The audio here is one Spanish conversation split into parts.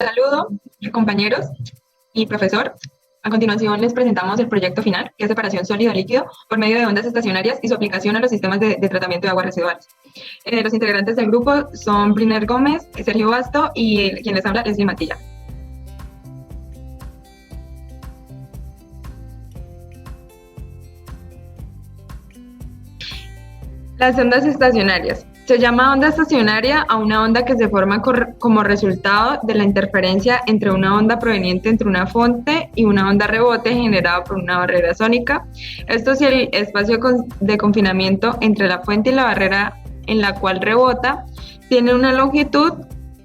Saludo, compañeros y profesor. A continuación les presentamos el proyecto final, que es separación sólido-líquido por medio de ondas estacionarias y su aplicación a los sistemas de tratamiento de aguas residuales. Los integrantes del grupo son Briner Gómez, Sergio Basto y quien les habla, Leslie Matilla. Las ondas estacionarias. Se llama onda estacionaria a una onda que se forma como resultado de la interferencia entre una onda proveniente entre una fuente y una onda rebote generada por una barrera sónica. Esto si el espacio de confinamiento entre la fuente y la barrera en la cual rebota tiene una longitud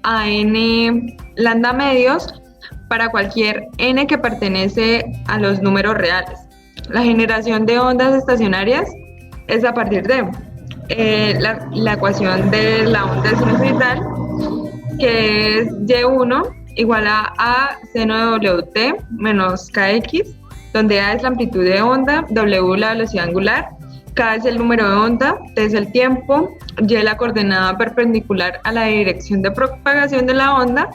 a n lambda medios para cualquier n que pertenece a los números reales. La generación de ondas estacionarias es a partir de la ecuación de la onda sinusoidal, que es Y1 igual a seno de WT menos KX, donde A es la amplitud de onda, W la velocidad angular, K es el número de onda, T es el tiempo, Y la coordenada perpendicular a la dirección de propagación de la onda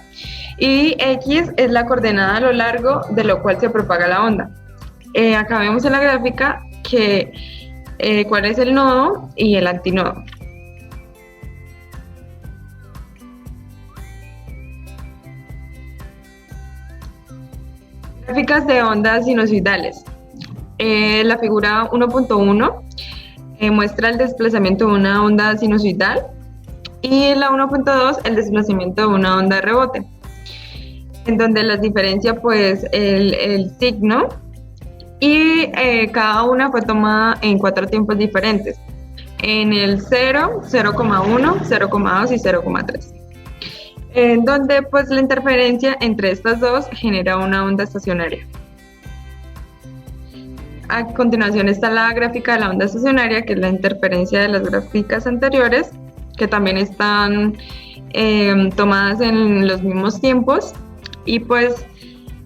y X es la coordenada a lo largo de lo cual se propaga la onda. Acá vemos en la gráfica que cuál es el nodo y el antinodo. Gráficas de ondas sinusoidales. La figura 1.1 muestra el desplazamiento de una onda sinusoidal y la 1.2 el desplazamiento de una onda de rebote, en donde las diferencia pues el signo y cada una fue tomada en 4 tiempos diferentes, en el 0, 0,1, 0,2 y 0,3, en donde pues la interferencia entre estas dos genera una onda estacionaria. A continuación está la gráfica de la onda estacionaria, que es la interferencia de las gráficas anteriores, que también están tomadas en los mismos tiempos, y pues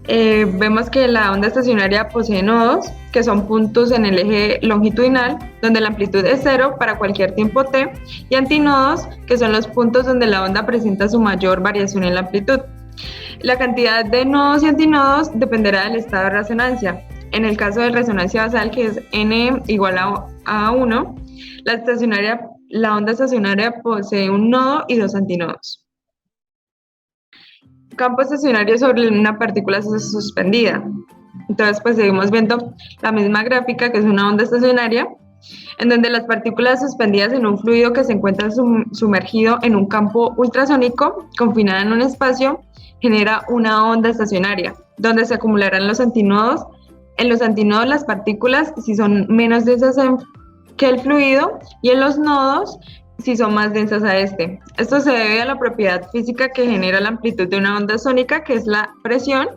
vemos que la onda estacionaria posee nodos, que son puntos en el eje longitudinal, donde la amplitud es cero para cualquier tiempo t, y antinodos, que son los puntos donde la onda presenta su mayor variación en la amplitud. La cantidad de nodos y antinodos dependerá del estado de resonancia. En el caso de resonancia basal, que es n igual a 1, la onda estacionaria posee un nodo y 2 antinodos. Campo estacionario sobre una partícula suspendida. Entonces, pues seguimos viendo la misma gráfica, que es una onda estacionaria, en donde las partículas suspendidas en un fluido que se encuentra sumergido en un campo ultrasónico, confinada en un espacio, genera una onda estacionaria, donde se acumularán los antinodos. En los antinodos las partículas, si son menos densas que el fluido, y en los nodos, si son más densas a este. Esto se debe a la propiedad física que genera la amplitud de una onda sónica, que es la presión.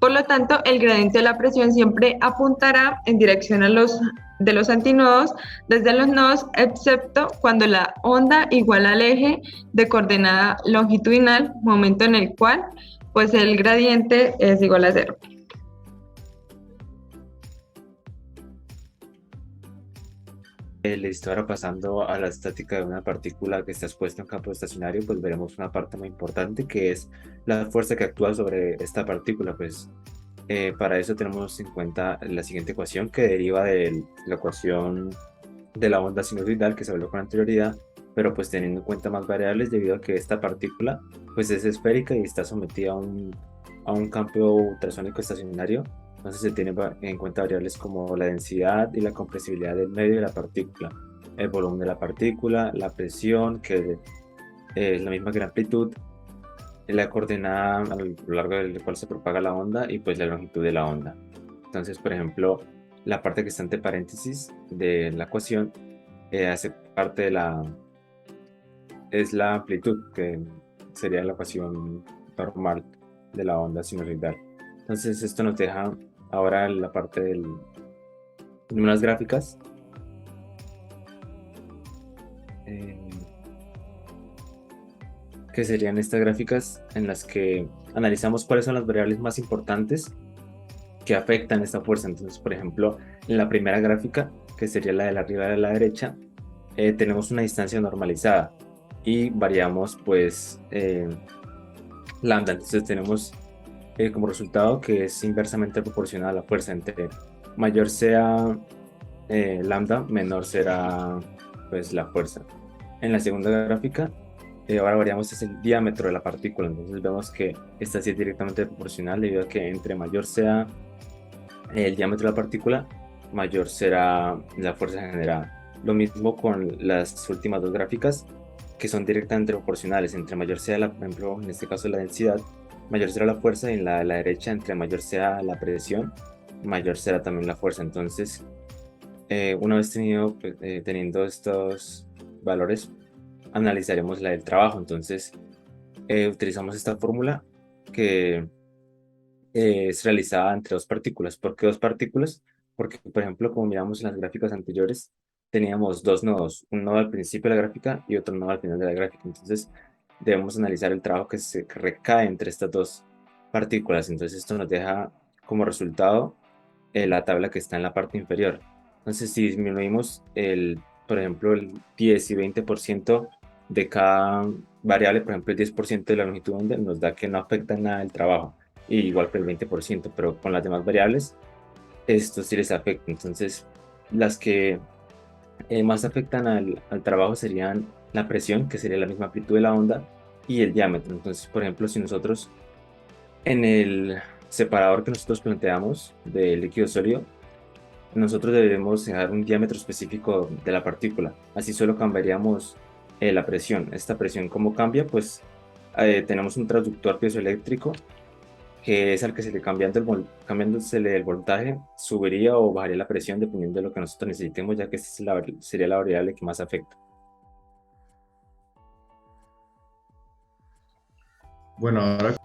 Por lo tanto, el gradiente de la presión siempre apuntará en dirección de los antinodos desde los nodos, excepto cuando la onda iguala al eje de coordenada longitudinal, momento en el cual pues el gradiente es igual a 0. Listo, ahora pasando a la estática de una partícula que está expuesta en campo estacionario, pues veremos una parte muy importante que es la fuerza que actúa sobre esta partícula. Pues para eso tenemos en cuenta la siguiente ecuación que deriva de la ecuación de la onda sinusoidal que se habló con anterioridad, pero pues teniendo en cuenta más variables debido a que esta partícula pues es esférica y está sometida a un campo ultrasónico estacionario. Entonces se tienen en cuenta variables como la densidad y la compresibilidad del medio de la partícula, el volumen de la partícula, la presión, que es la misma que la amplitud, la coordenada a lo largo del cual se propaga la onda y pues la longitud de la onda. Entonces, por ejemplo, la parte que está entre paréntesis de la ecuación hace parte de es la amplitud, que sería la ecuación normal de la onda sinusoidal. Entonces esto nos deja ahora la parte de unas gráficas que serían estas gráficas en las que analizamos cuáles son las variables más importantes que afectan esta fuerza. Entonces, por ejemplo, en la primera gráfica, que sería la de la arriba de la derecha, tenemos una distancia normalizada y variamos pues lambda. Entonces tenemos como resultado que es inversamente proporcional a la fuerza. Entre mayor sea lambda, menor será pues la fuerza. En la segunda gráfica, ahora variamos es el diámetro de la partícula. Entonces vemos que esta sí es directamente proporcional debido a que entre mayor sea el diámetro de la partícula, mayor será la fuerza generada. Lo mismo con las últimas dos gráficas, que son directamente proporcionales. Entre mayor sea, por ejemplo, en este caso la densidad, mayor será la fuerza, y en la de la derecha, entre mayor sea la presión, mayor será también la fuerza. Entonces, una vez teniendo estos valores, analizaremos la del trabajo. Entonces, utilizamos esta fórmula que es realizada entre dos partículas. ¿Por qué dos partículas? Porque, por ejemplo, como miramos en las gráficas anteriores, teníamos dos nodos, un nodo al principio de la gráfica y otro nodo al final de la gráfica. Entonces, debemos analizar el trabajo que recae entre estas dos partículas. Entonces, esto nos deja como resultado la tabla que está en la parte inferior. Entonces, si disminuimos por ejemplo, el 10 y 20% de cada variable, por ejemplo, el 10% de la longitud de onda, nos da que no afecta nada el trabajo, y igual que el 20%, pero con las demás variables, esto sí les afecta. Entonces, las que más afectan al trabajo serían la presión, que sería la misma amplitud de la onda, y el diámetro. Entonces, por ejemplo, si nosotros en el separador que nosotros planteamos de líquido sólido, nosotros debemos dejar un diámetro específico de la partícula. Así solo cambiaríamos la presión. Esta presión, ¿cómo cambia? Pues tenemos un transductor piezoeléctrico que es al que se le cambiándosele el voltaje, subiría o bajaría la presión dependiendo de lo que nosotros necesitemos, ya que esta es sería la variable que más afecta. Bueno, ahora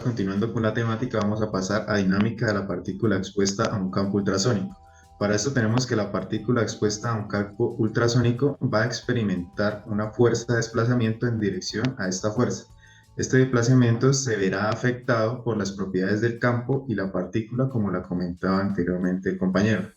continuando con la temática, vamos a pasar a dinámica de la partícula expuesta a un campo ultrasónico. Para esto tenemos que la partícula expuesta a un campo ultrasónico va a experimentar una fuerza de desplazamiento en dirección a esta fuerza. Este desplazamiento se verá afectado por las propiedades del campo y la partícula, como la comentaba anteriormente el compañero.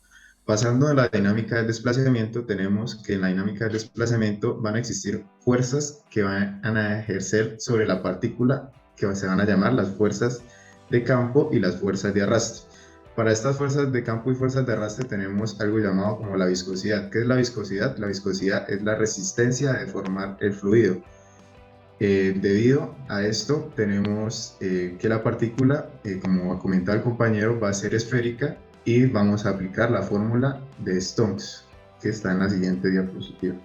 Pasando a la dinámica del desplazamiento, tenemos que en la dinámica del desplazamiento van a existir fuerzas que van a ejercer sobre la partícula, que se van a llamar las fuerzas de campo y las fuerzas de arrastre. Para estas fuerzas de campo y fuerzas de arrastre tenemos algo llamado como la viscosidad. ¿Qué es la viscosidad? La viscosidad es la resistencia a deformar el fluido. Debido a esto tenemos que la partícula, como comentaba el compañero, va a ser esférica, y vamos a aplicar la fórmula de Stokes, que está en la siguiente diapositiva.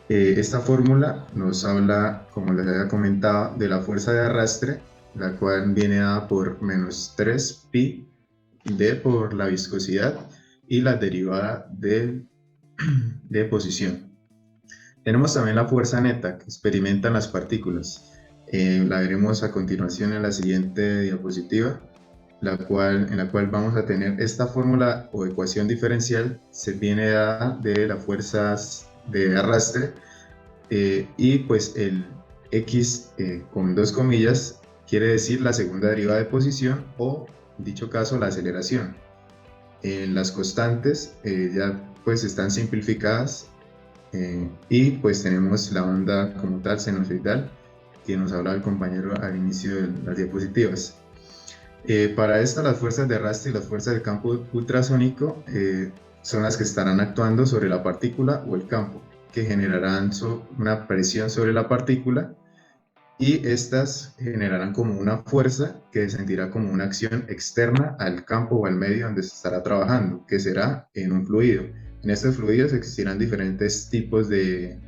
Esta fórmula nos habla, como les había comentado, de la fuerza de arrastre, la cual viene dada por menos 3 pi d por la viscosidad y la derivada de posición. Tenemos también la fuerza neta que experimentan las partículas. La veremos a continuación en la siguiente diapositiva, en la cual vamos a tener esta fórmula o ecuación diferencial. Se viene dada de las fuerzas de arrastre, y pues el x con dos comillas quiere decir la segunda derivada de posición, o en dicho caso la aceleración. Las constantes ya pues están simplificadas, y pues tenemos la onda como tal sinusoidal que nos hablaba el compañero al inicio de las diapositivas. Para esto, las fuerzas de arrastre y las fuerzas del campo ultrasónico son las que estarán actuando sobre la partícula o el campo, que generarán una presión sobre la partícula, y estas generarán como una fuerza que sentirá como una acción externa al campo o al medio donde se estará trabajando, que será en un fluido. En estos fluidos existirán diferentes tipos de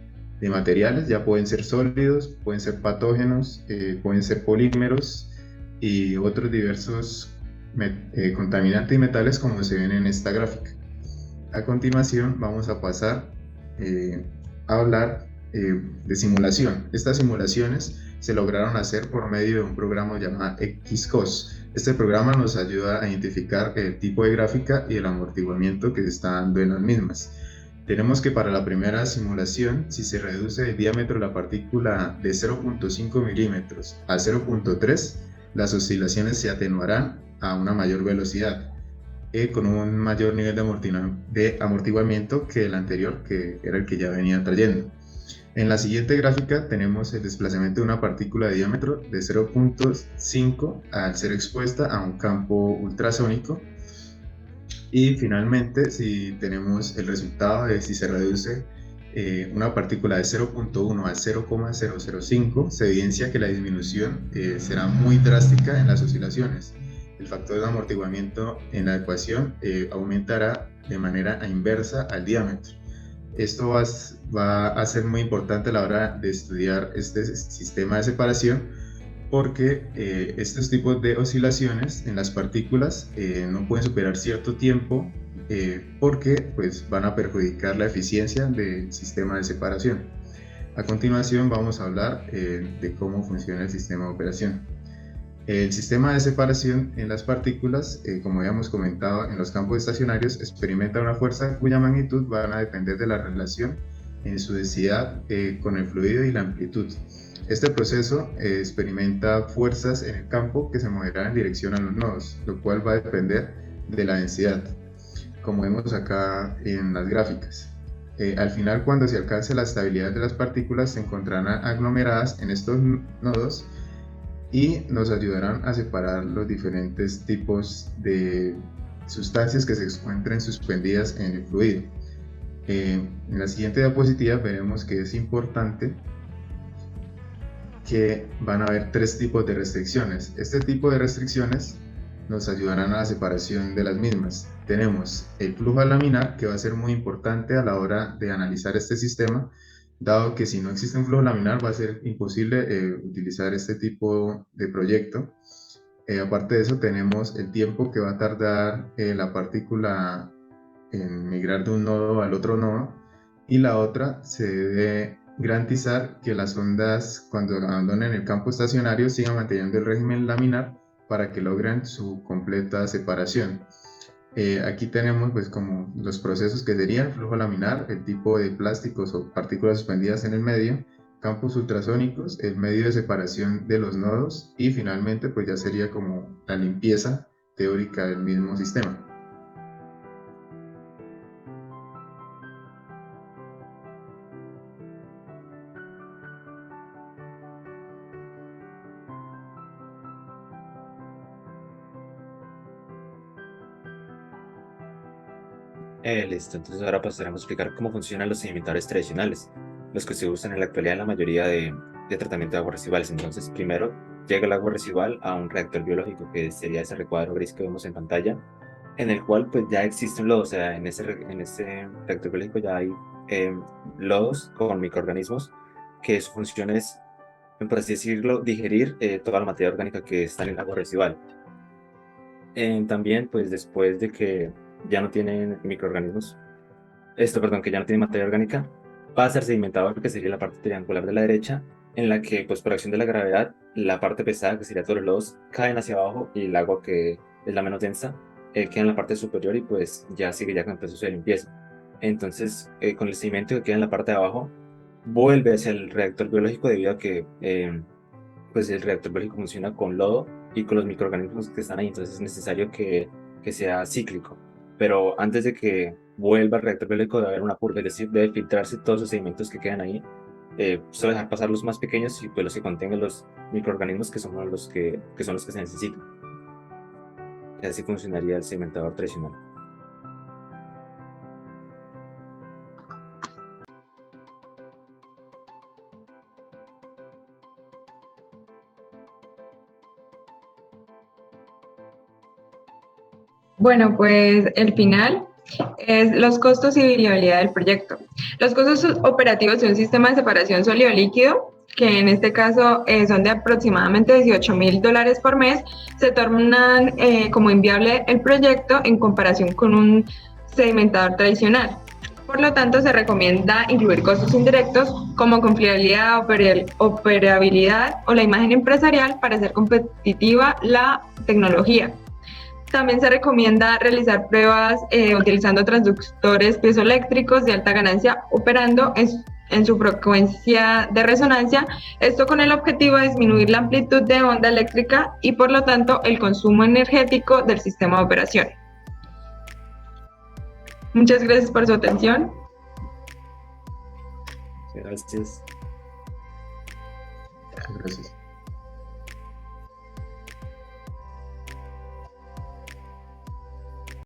materiales, ya pueden ser sólidos, pueden ser patógenos, pueden ser polímeros y otros diversos contaminantes y metales, como se ven en esta gráfica. A continuación vamos a pasar a hablar de simulación. Estas simulaciones se lograron hacer por medio de un programa llamado Xcos. Este programa nos ayuda a identificar el tipo de gráfica y el amortiguamiento que se está dando en las mismas. Tenemos que para la primera simulación, si se reduce el diámetro de la partícula de 0.5 milímetros a 0.3, las oscilaciones se atenuarán a una mayor velocidad. con un mayor nivel de amortiguamiento que el anterior, que era el que ya venía trayendo. En la siguiente gráfica tenemos el desplazamiento de una partícula de diámetro de 0.5 al ser expuesta a un campo ultrasónico. Y finalmente, si tenemos el resultado de si se reduce una partícula de 0.1 al 0,005, se evidencia que la disminución será muy drástica en las oscilaciones. El factor de amortiguamiento en la ecuación aumentará de manera inversa al diámetro. Esto va a ser muy importante a la hora de estudiar este sistema de separación, porque estos tipos de oscilaciones en las partículas no pueden superar cierto tiempo porque pues, van a perjudicar la eficiencia del sistema de separación. A continuación vamos a hablar de cómo funciona el sistema de operación. El sistema de separación en las partículas, como habíamos comentado en los campos estacionarios, experimenta una fuerza cuya magnitud va a depender de la relación en su densidad con el fluido y la amplitud. Este proceso experimenta fuerzas en el campo que se moverán en dirección a los nodos, lo cual va a depender de la densidad, como vemos acá en las gráficas. Al final, cuando se alcance la estabilidad de las partículas, se encontrarán aglomeradas en estos nodos y nos ayudarán a separar los diferentes tipos de sustancias que se encuentren suspendidas en el fluido. En la siguiente diapositiva veremos que es importante que van a haber tres tipos de restricciones. Este tipo de restricciones nos ayudarán a la separación de las mismas. Tenemos el flujo laminar, que va a ser muy importante a la hora de analizar este sistema, dado que si no existe un flujo laminar va a ser imposible utilizar este tipo de proyecto. Aparte de eso, tenemos el tiempo que va a tardar la partícula en migrar de un nodo al otro nodo, y la otra, se debe garantizar que las ondas, cuando abandonen el campo estacionario, sigan manteniendo el régimen laminar para que logren su completa separación. Aquí tenemos pues como los procesos que serían flujo laminar, el tipo de plásticos o partículas suspendidas en el medio, campos ultrasónicos, el medio de separación de los nodos, y finalmente pues ya sería como la limpieza teórica del mismo sistema. Listo, entonces ahora pasaremos a explicar cómo funcionan los sedimentadores tradicionales, los que se usan en la actualidad en la mayoría de tratamiento de aguas residuales. Entonces, primero llega el agua residual a un reactor biológico, que sería ese recuadro gris que vemos en pantalla, en el cual pues ya existe un lodo. O sea, en ese reactor biológico ya hay lodos con microorganismos que su función es, por así decirlo, digerir toda la materia orgánica que está en el agua residual. También pues después de que ya no tienen microorganismos, que ya no tiene materia orgánica, va a ser sedimentador, que sería la parte triangular de la derecha, en la que pues por acción de la gravedad, la parte pesada, que sería todos los lodos, caen hacia abajo, y el agua, que es la menos densa, queda en la parte superior y pues ya sigue ya con el proceso de limpieza. Entonces con el sedimento que queda en la parte de abajo, vuelve hacia el reactor biológico, debido a que pues el reactor biológico funciona con lodo y con los microorganismos que están ahí. Entonces es necesario que sea cíclico. Pero antes de que vuelva al reactor biológico, debe haber una purga, es decir, debe filtrarse todos los sedimentos que quedan ahí, solo dejar pasar los más pequeños y pues los que contengan los microorganismos, que son los que se necesitan. Y así funcionaría el sedimentador tradicional. Bueno, pues el final es los costos y viabilidad del proyecto. Los costos operativos de un sistema de separación sólido-líquido, que en este caso son de aproximadamente $18,000 por mes, se tornan como inviable el proyecto en comparación con un sedimentador tradicional. Por lo tanto, se recomienda incluir costos indirectos como confiabilidad, operabilidad o la imagen empresarial para hacer competitiva la tecnología. También se recomienda realizar pruebas utilizando transductores piezoeléctricos de alta ganancia operando en su frecuencia de resonancia, esto con el objetivo de disminuir la amplitud de onda eléctrica y por lo tanto el consumo energético del sistema de operación. Muchas gracias por su atención. Gracias. Gracias.